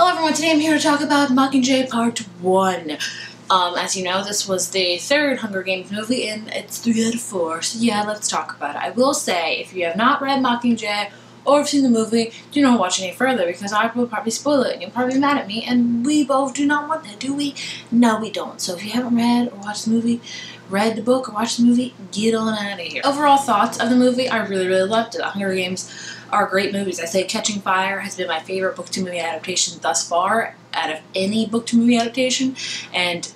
Hello everyone, today I'm here to talk about Mockingjay Part 1. As you know, this was the third Hunger Games movie and it's 3 out of 4, so yeah, let's talk about it. I will say, if you have not read Mockingjay or have seen the movie, do not watch any further because I will probably spoil it and you'll probably be mad at me, and we both do not want that, do we? No, we don't. So if you haven't read or watched the movie, read the book or watched the movie, get on out of here. Overall thoughts of the movie, I really loved it. The Hunger Games are great movies. I say Catching Fire has been my favorite book-to-movie adaptation thus far out of any book-to-movie adaptation, and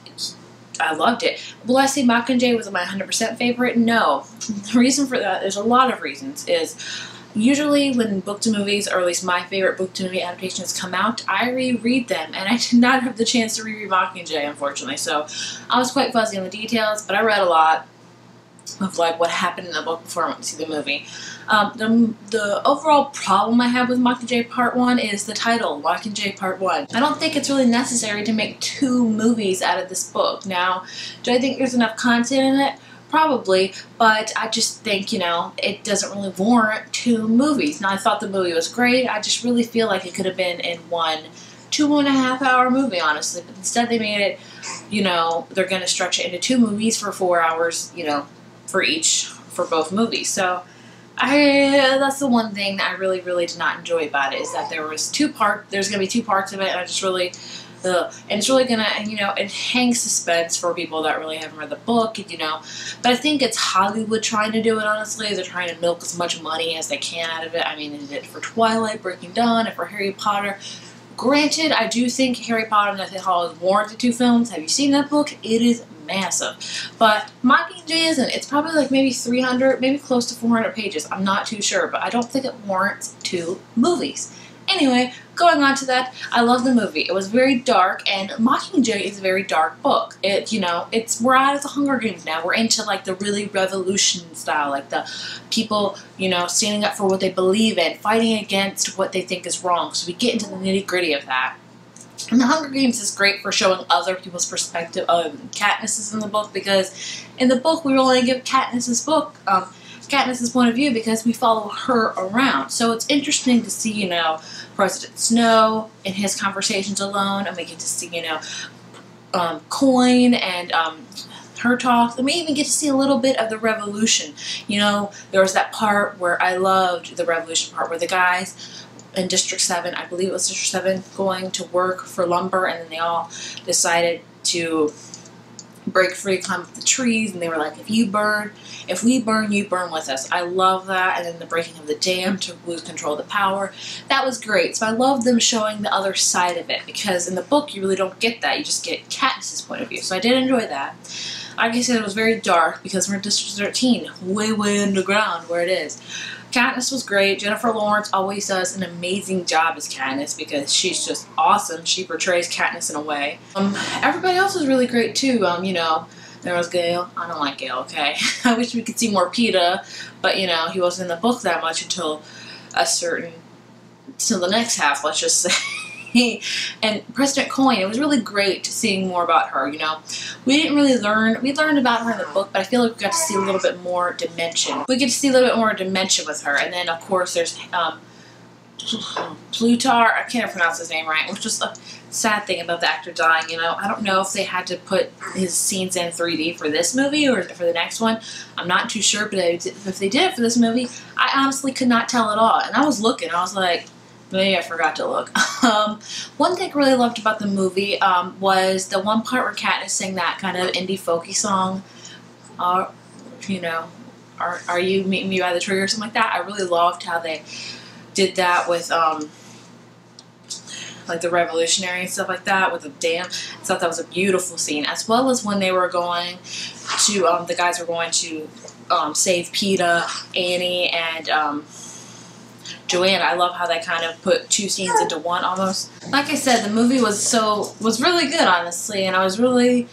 I loved it. Will I say Mockingjay was my 100% favorite? No. The reason for that, there's a lot of reasons, is usually when book-to-movies, or at least my favorite book-to-movie adaptations come out, I reread them, and I did not have the chance to reread Mockingjay, unfortunately, so I was quite fuzzy on the details, but I read a lot of like what happened in the book before I went to see the movie. The overall problem I have with Mockingjay Part 1 is the title, Mockingjay Part 1. I don't think it's really necessary to make 2 movies out of this book. Now, do I think there's enough content in it? Probably, but I just think, you know, it doesn't really warrant 2 movies. Now, I thought the movie was great. I just really feel like it could have been in one 2.5 hour movie, honestly, but instead they made it, you know, they're going to stretch it into 2 movies for 4 hours, you know, for both movies. So that's the one thing that I really did not enjoy about it, is that there's gonna be 2 parts of it, and I just really and it's really gonna, you know, it hangs suspense for people that really haven't read the book, you know, but I think it's Hollywood trying to do it, honestly. They're trying to milk as much money as they can out of it. I mean, they did it for Twilight, Breaking Dawn, and for Harry Potter. Granted, I do think Harry Potter and Deathly Hallows warranted 2 films. Have you seen that book? It is massive. But Mockingjay isn't. It's probably like maybe 300, maybe close to 400 pages. I'm not too sure, but I don't think it warrants 2 movies. Anyway, going on to that, I love the movie. It was very dark, and Mockingjay is a very dark book. It, you know, we're out of the Hunger Games now. We're into like the really revolution style, like the people, you know, standing up for what they believe in, fighting against what they think is wrong. So we get into the nitty-gritty of that. And the Hunger Games is great for showing other people's perspective. Katniss is in the book, because in the book we only give Katniss's point of view because we follow her around. So it's interesting to see, you know, President Snow in his conversations alone, and we get to see, you know, Coin and her talk, and we even get to see a little bit of the revolution. You know, there was that part where I loved the revolution part where the guys in District 7, I believe it was District 7, going to work for lumber, and then they all decided to break free, climb up the trees, and they were like, if we burn, you burn with us. I love that. And then the breaking of the dam to lose control of the power. That was great. So I love them showing the other side of it, because in the book you really don't get that. You just get Katniss's point of view. So I did enjoy that. Like I said, it was very dark because we're in District 13, way underground where it is. Katniss was great. Jennifer Lawrence always does an amazing job as Katniss because she's just awesome. She portrays Katniss in a way. Everybody else was really great too. You know, there was Gale. I don't like Gale, okay? I wish we could see more Peeta, but you know, he wasn't in the book that much until the next half, let's just say. And President Coin, it was really great seeing more about her, you know. We learned about her in the book, but I feel like we got to see a little bit more dimension. We get to see a little bit more dimension with her. And then, of course, there's Plutar, I can't pronounce his name right, which was a sad thing about the actor dying, you know. I don't know if they had to put his scenes in 3D for this movie or for the next one. I'm not too sure, but if they did it for this movie, I honestly could not tell at all. And I was looking, I was like, maybe I forgot to look. One thing I really loved about the movie was the one part where Katniss sang that kind of indie folky song, you know, Are You Meeting Me by the Tree or something like that. I really loved how they did that with like the revolutionary and stuff like that with the dam. I thought that was a beautiful scene, as well as when they were going to, the guys were going to save Peeta, Annie, and Joanna. I love how they kind of put 2 scenes into one almost. Like I said, the movie was really good, honestly, and I really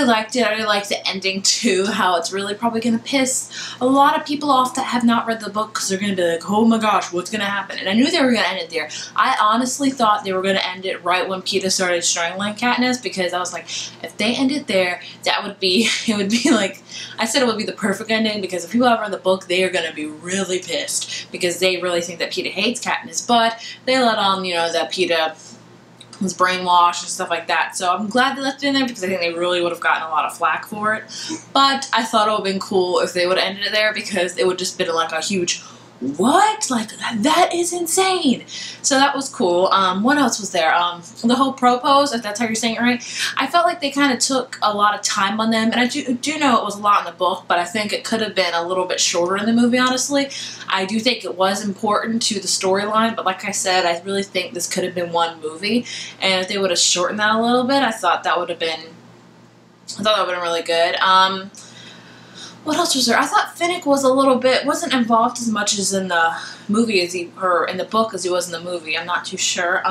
liked it. I really liked the ending too, how it's really probably going to piss a lot of people off that have not read the book, because they're going to be like, oh my gosh, what's going to happen? And I knew they were going to end it there. I honestly thought they were going to end it right when Peeta started strangling Katniss, because I was like, if they end it there, that would be, it would be like, I said it would be the perfect ending, because if people have read the book, they are going to be really pissed, because they really think that Peeta hates Katniss, but they let on, you know, that Peeta was brainwashed and stuff like that. So I'm glad they left it in there because I think they really would have gotten a lot of flack for it. But I thought it would have been cool if they would have ended it there because it would just been like a huge what? Like, that is insane. So that was cool. What else was there? The whole propose, if that's how you're saying it right. I felt like they kind of took a lot of time on them, and I do know it was a lot in the book, but I think it could have been a little bit shorter in the movie, honestly. I do think it was important to the storyline, but like I said, I really think this could have been one movie, and if they would have shortened that a little bit, I thought that would have been really good. What else was there? I thought Finnick was wasn't involved as much as in the movie or in the book as he was in the movie. I'm not too sure.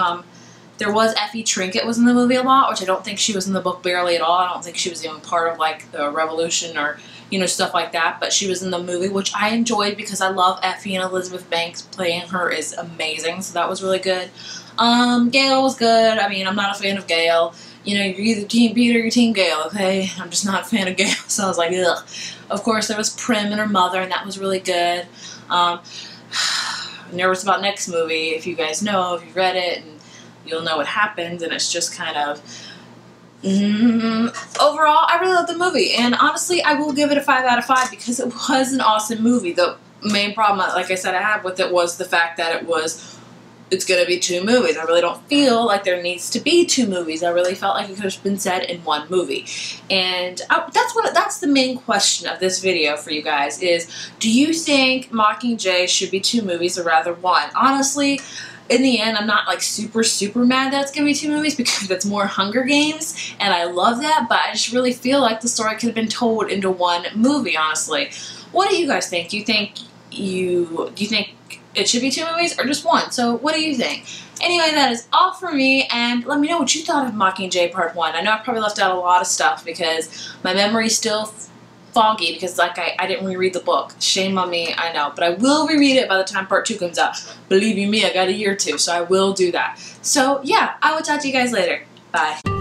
There was Effie Trinket was in the movie a lot, which I don't think she was in the book barely at all. I don't think she was even part of like the revolution or, you know, stuff like that. But she was in the movie, which I enjoyed because I love Effie, and Elizabeth Banks playing her is amazing. So that was really good. Gale was good. I mean, I'm not a fan of Gale. You know, you're either Team Peter or you're Team Gale, okay? I'm just not a fan of Gale, so I was like, ugh. Of course, there was Prim and her mother, and that was really good. Nervous about next movie, if you guys know, if you've read it, and you'll know what happens, and it's just kind of... Overall, I really loved the movie, and honestly, I will give it a 5 out of 5 because it was an awesome movie. The main problem, like I said, I had with it was the fact that it's going to be 2 movies. I really don't feel like there needs to be 2 movies. I really felt like it could have been said in 1 movie. And that's the main question of this video for you guys is, do you think Mockingjay should be 2 movies or rather 1? Honestly, in the end, I'm not like super mad that it's going to be 2 movies because it's more Hunger Games and I love that, but I just really feel like the story could have been told into 1 movie, honestly. What do you guys think? Do you think it should be 2 movies or just 1? So what do you think? Anyway, that is all for me, and let me know what you thought of Mockingjay Part 1. I know I probably left out a lot of stuff because my memory's still foggy because like I didn't reread the book. Shame on me, I know. But I will reread it by the time Part 2 comes out. Believe you me, I got a year or 2, so I will do that. So yeah, I will talk to you guys later. Bye.